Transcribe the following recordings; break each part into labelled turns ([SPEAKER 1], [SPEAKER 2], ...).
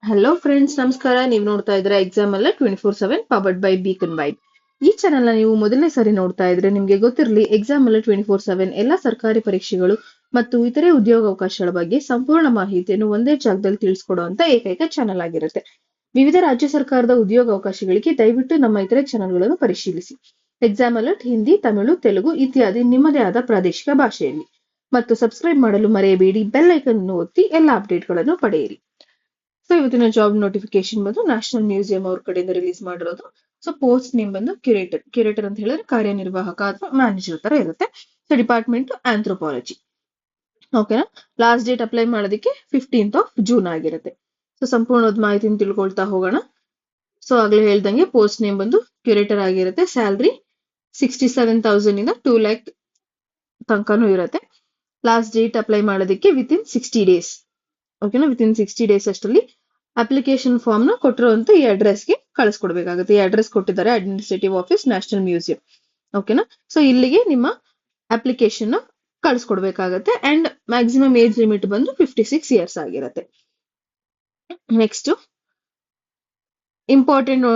[SPEAKER 1] Hello friends, ನಮಸ್ಕಾರ. ನೀವು ನೋಡ್ತಾ ಇದ್ರೆ ಎಕ್ಸಾಮ್ ಅಲ್ಲ 24/7 ಪವರ್ಡ್ ಬೈ ಬೀಕನ್ ವೈಬ್. ಈ ಚಾನೆಲ್ ನ ನೀವು ಮೊದಲನೇ ಸರಿ ನೋಡ್ತಾ ಇದ್ರೆ ನಿಮ್ಗೆ ಗೊತ್ತಿರಲಿ, ಎಕ್ಸಾಮ್ ಅಲ್ಲ 24/7 ಎಲ್ಲಾ ಸರ್ಕಾರಿ ಪರೀಕ್ಷೆಗಳು ಮತ್ತು ಇತರೆ ಉದ್ಯೋಗಾವಕಾಶಗಳ ಬಗ್ಗೆ ಸಂಪೂರ್ಣ ಮಾಹಿತಿಯನ್ನು ಒಂದೇ ಜಾಗದಲ್ಲಿ ತಿಳಿಸ್ಕೊಡುವಂತ ಏಕೈಕ ಚಾನೆಲ್ ಆಗಿರುತ್ತೆ. ವಿವಿಧ ರಾಜ್ಯ ಸರ್ಕಾರದ ಉದ್ಯೋಗಾವಕಾಶಗಳಿಗೆ ದಯವಿಟ್ಟು ನಮ್ಮ ಇತರೆ ಚಾನೆಲ್ಗಳನ್ನು ಪರಿಶೀಲಿಸಿ. ಎಕ್ಸಾಮ್ ಅಲರ್ಟ್ ಹಿಂದಿ, ತಮಿಳು, ತೆಲುಗು ಇತ್ಯಾದಿ ನಿಮ್ಮದೇ ಆದ ಪ್ರಾದೇಶಿಕ ಭಾಷೆಯಲ್ಲಿ. ಮತ್ತು ಸಬ್ಸ್ಕ್ರೈಬ್ ಮಾಡಲು ಮರೆಯಬೇಡಿ. ಬೆಲ್ ಐಕನ್ ಅನ್ನು ಒತ್ತಿ ಎಲ್ಲ ಅಪ್ಡೇಟ್ಗಳನ್ನು ಪಡೆಯಿರಿ. ಸೊ ಇವತ್ತಿನ ಜಾಬ್ ನೋಟಿಫಿಕೇಶನ್ ಬಂದು ನ್ಯಾಷನಲ್ ಮ್ಯೂಸಿಯಂ ಅವ್ರ ಕಡೆಯಿಂದ ರಿಲೀಸ್ ಮಾಡಿರೋದು. ಸೊ ಪೋಸ್ಟ್ ನೇಮ್ ಬಂದು ಕ್ಯೂರೇಟರ್ ಅಂತ ಹೇಳಿದ್ರೆ ಕಾರ್ಯನಿರ್ವಾಹಕ ಅಥವಾ ಮ್ಯಾನೇಜರ್ ತರ ಇರುತ್ತೆ. So department anthropology. ಓಕೆನಾ. ಲಾಸ್ಟ್ ಡೇಟ್ ಅಪ್ಲೈ ಮಾಡೋದಕ್ಕೆ 15th of June ಆಗಿರುತ್ತೆ. ಸೊ ಸಂಪೂರ್ಣವಾದ ಮಾಹಿತಿನ ತಿಳ್ಕೊಳ್ತಾ ಹೋಗೋಣ. ಸೊ ಆಗ್ಲೇ ಹೇಳ್ದಂಗೆ ಪೋಸ್ಟ್ ನೇಮ್ ಬಂದು ಕ್ಯೂರೇಟರ್ ಆಗಿರುತ್ತೆ. ಸ್ಯಾಲ್ರಿ 67,000 ಇಂದ 2 lakh ತನಕನೂ ಇರುತ್ತೆ. ಲಾಸ್ಟ್ ಡೇಟ್ ಅಪ್ಲೈ ಮಾಡೋದಕ್ಕೆ ವಿತಿನ್ 60 days. ಓಕೆನಾ. ವಿತಿನ್ 60 days ಅಷ್ಟರಲ್ಲಿ ಅಪ್ಲಿಕೇಶನ್ ಫಾರ್ಮ್ ನ ಕೊಟ್ಟಿರುವಂತ ಈ ಅಡ್ರೆಸ್ಗೆ ಕಳಿಸ್ಕೊಡ್ಬೇಕಾಗುತ್ತೆ. ಈ ಅಡ್ರೆಸ್ ಕೊಟ್ಟಿದ್ದಾರೆ, ಅಡ್ಮಿನಿಸ್ಟ್ರೇಟಿವ್ ಆಫೀಸ್, ನ್ಯಾಷನಲ್ ಮ್ಯೂಸಿಯಂ. ಓಕೆನಾ. ಸೊ ಇಲ್ಲಿಗೆ ನಿಮ್ಮ ಅಪ್ಲಿಕೇಶನ್ ಕಳಿಸ್ಕೊಡ್ಬೇಕಾಗತ್ತೆ. ಅಂಡ್ ಮ್ಯಾಕ್ಸಿಮಮ್ ಏಜ್ ಲಿಮಿಟ್ ಬಂದು 56 years ಆಗಿರುತ್ತೆ. ನೆಕ್ಸ್ಟ್ ಇಂಪಾರ್ಟೆಂಟ್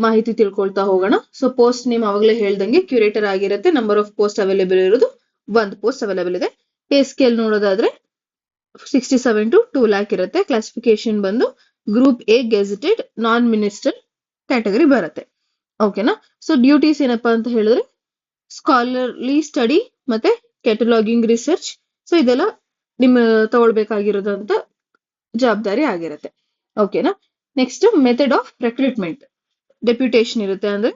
[SPEAKER 1] ಮಾಹಿತಿ ತಿಳ್ಕೊಳ್ತಾ ಹೋಗೋಣ. ಸೊ ಪೋಸ್ಟ್ ನೇಮ್ ಅವಾಗಲೇ ಹೇಳ್ದಂಗೆ ಕ್ಯೂರೇಟರ್ ಆಗಿರುತ್ತೆ. ನಂಬರ್ ಆಫ್ ಪೋಸ್ಟ್ ಅವೈಲೇಬಲ್ ಇರೋದು 1 ಪೋಸ್ಟ್ ಅವೈಲೇಬಲ್ ಇದೆ. ಪೇ ಸ್ಕೇಲ್ ನೋಡೋದಾದ್ರೆ 67 to 2 lakh ಇರುತ್ತೆ. ಕ್ಲಾಸಿಫಿಕೇಶನ್ ಬಂದು group A gazetted non minister category ಬರುತ್ತೆ. ಓಕೆನಾ. ಸೊ ಡ್ಯೂಟೀಸ್ ಏನಪ್ಪಾ ಅಂತ ಹೇಳಿದ್ರೆ ಸ್ಕಾಲರ್ಲಿ ಸ್ಟಡಿ ಮತ್ತೆ ಕ್ಯಾಟಲಾಗಿಂಗ್ ರಿಸರ್ಚ್. ಸೊ ಇದೆಲ್ಲ ನಿಮ್ಮ ತಗೊಳ್ಬೇಕಾಗಿರೋದಂತ ಜವಾಬ್ದಾರಿ ಆಗಿರುತ್ತೆ. ಓಕೆನಾ. Next method of recruitment. Deputation ಇರುತ್ತೆ, ಅಂದ್ರೆ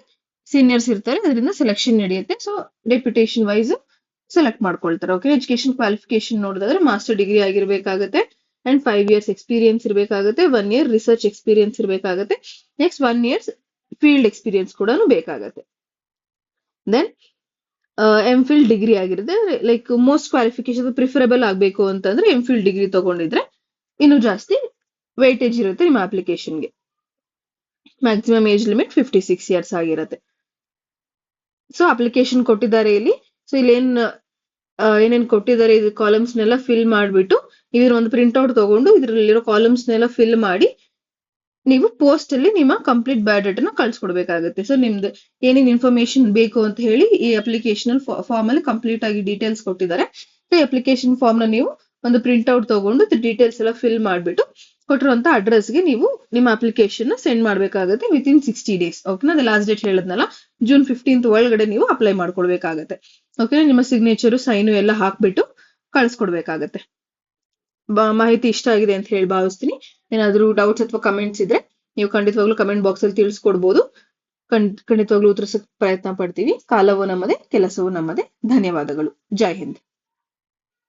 [SPEAKER 1] ಸೀನಿಯರ್ಸ್ ಇರ್ತಾರೆ, ಅದರಿಂದ ಸೆಲೆಕ್ಷನ್ ನಡೆಯುತ್ತೆ. ಸೊ ಡೆಪ್ಯುಟೇಷನ್ ವೈಸ್ ಸೆಲೆಕ್ಟ್ ಮಾಡ್ಕೊಳ್ತಾರೆ. ಓಕೆ. ಎಜುಕೇಶನ್ ಕ್ವಾಲಿಫಿಕೇಶನ್ ನೋಡಿದ್ರೆ ಮಾಸ್ಟರ್ ಡಿಗ್ರಿ ಆಗಿರ್ಬೇಕಾಗುತ್ತೆ. ಅಂಡ್ 5 years ಎಕ್ಸ್ಪೀರಿಯನ್ಸ್ ಇರಬೇಕಾಗುತ್ತೆ. 1 year ರಿಸರ್ಚ್ ಎಕ್ಸ್ಪೀರಿಯನ್ಸ್ ಇರಬೇಕಾಗುತ್ತೆ. ನೆಕ್ಸ್ಟ್ 1 year ಫೀಲ್ಡ್ ಎಕ್ಸ್ಪೀರಿಯನ್ಸ್ ಕೂಡ ಬೇಕಾಗುತ್ತೆ. ದೆನ್ ಎಂಫಿಲ್ ಡಿಗ್ರಿ ಆಗಿರುತ್ತೆ. ಲೈಕ್ ಮೋಸ್ಟ್ ಕ್ವಾಲಿಫಿಕೇಶನ್ ಪ್ರಿಫರಬಲ್ ಆಗಬೇಕು ಅಂತಂದ್ರೆ ಎಂಫಿಲ್ ಡಿಗ್ರಿ ತಗೊಂಡಿದ್ರೆ ಇನ್ನೂ ಜಾಸ್ತಿ ವೇಟೇಜ್ ಇರುತ್ತೆ ನಿಮ್ಮ ಅಪ್ಲಿಕೇಶನ್ಗೆ. ಮ್ಯಾಕ್ಸಿಮಮ್ ಏಜ್ ಲಿಮಿಟ್ 56 years ಆಗಿರುತ್ತೆ. ಸೊ ಅಪ್ಲಿಕೇಶನ್ ಕೊಟ್ಟಿದ್ದಾರೆ ಇಲ್ಲಿ. ಸೊ ಇಲ್ಲಿ ಏನೇನ್ ಕೊಟ್ಟಿದ್ದಾರೆ ಇದು ಕಾಲಮ್ಸ್ ನೆಲ್ಲ ಫಿಲ್ ಮಾಡಿಬಿಟ್ಟು ಇದರ ಒಂದು ಪ್ರಿಂಟ್ಔಟ್ ತಗೊಂಡು ಇದರಲ್ಲಿರೋ ಕಾಲಮ್ಸ್ ನೆಲ್ಲ ಫಿಲ್ ಮಾಡಿ ನೀವು ಪೋಸ್ಟ್ ಅಲ್ಲಿ ನಿಮ್ಮ ಕಂಪ್ಲೀಟ್ ಬಯೋಡಾಟಾನ ಕಳ್ಸಿಕೊಡ್ಬೇಕಾಗುತ್ತೆ. ಸೊ ನಿಮ್ದು ಏನೇನ್ ಇನ್ಫಾರ್ಮೇಶನ್ ಬೇಕು ಅಂತ ಹೇಳಿ ಈ ಅಪ್ಲಿಕೇಶನ್ ಫಾರ್ಮ್ ಅಲ್ಲಿ ಕಂಪ್ಲೀಟ್ ಆಗಿ ಡೀಟೇಲ್ಸ್ ಕೊಟ್ಟಿದ್ದಾರೆ. ಈ ಅಪ್ಲಿಕೇಶನ್ ಫಾರ್ಮ್ ನ ನೀವು ಒಂದು ಪ್ರಿಂಟ್ಔಟ್ ತಗೊಂಡು ಡೀಟೇಲ್ಸ್ ಎಲ್ಲ ಫಿಲ್ ಮಾಡಿಬಿಟ್ಟು ಕೊಟ್ಟಿರುವಂತ ಅಡ್ರೆಸ್ಗೆ ನೀವು ನಿಮ್ಮ ಅಪ್ಲಿಕೇಶನ್ ಸೆಂಡ್ ಮಾಡಬೇಕಾಗುತ್ತೆ ವಿತಿನ್ 60 days. ಓಕೆನಾ. ಅದು ಲಾಸ್ಟ್ ಡೇಟ್ ಹೇಳದ್ನಲ್ಲ, June 15th ಒಳಗಡೆ ನೀವು ಅಪ್ಲೈ ಮಾಡ್ಕೊಡ್ಬೇಕಾಗತ್ತೆ. ಓಕೆ. ನಿಮ್ಮ ಸಿಗ್ನೇಚರು ಸೈನು ಎಲ್ಲ ಹಾಕ್ಬಿಟ್ಟು ಕಳ್ಸಿಕೊಡ್ಬೇಕಾಗತ್ತೆ. ಮಾಹಿತಿ ಇಷ್ಟ ಆಗಿದೆ ಅಂತ ಹೇಳಿ ಭಾವಿಸ್ತೀನಿ. ಏನಾದ್ರೂ ಡೌಟ್ಸ್ ಅಥವಾ ಕಮೆಂಟ್ಸ್ ಇದ್ರೆ ನೀವು ಖಂಡಿತವಾಗ್ಲೂ ಕಮೆಂಟ್ ಬಾಕ್ಸ್ ಅಲ್ಲಿ ತಿಳಿಸ್ಕೊಡ್ಬೋದು. ಖಂಡಿತವಾಗ್ಲೂ ಉತ್ತರಿಸಕ್ಕೆ ಪ್ರಯತ್ನ ಪಡ್ತೀವಿ. ಕಾಲವು ನಮ್ಮದೇ, ಕೆಲಸವು ನಮ್ಮದೇ. ಧನ್ಯವಾದಗಳು. ಜೈ ಹಿಂದ್.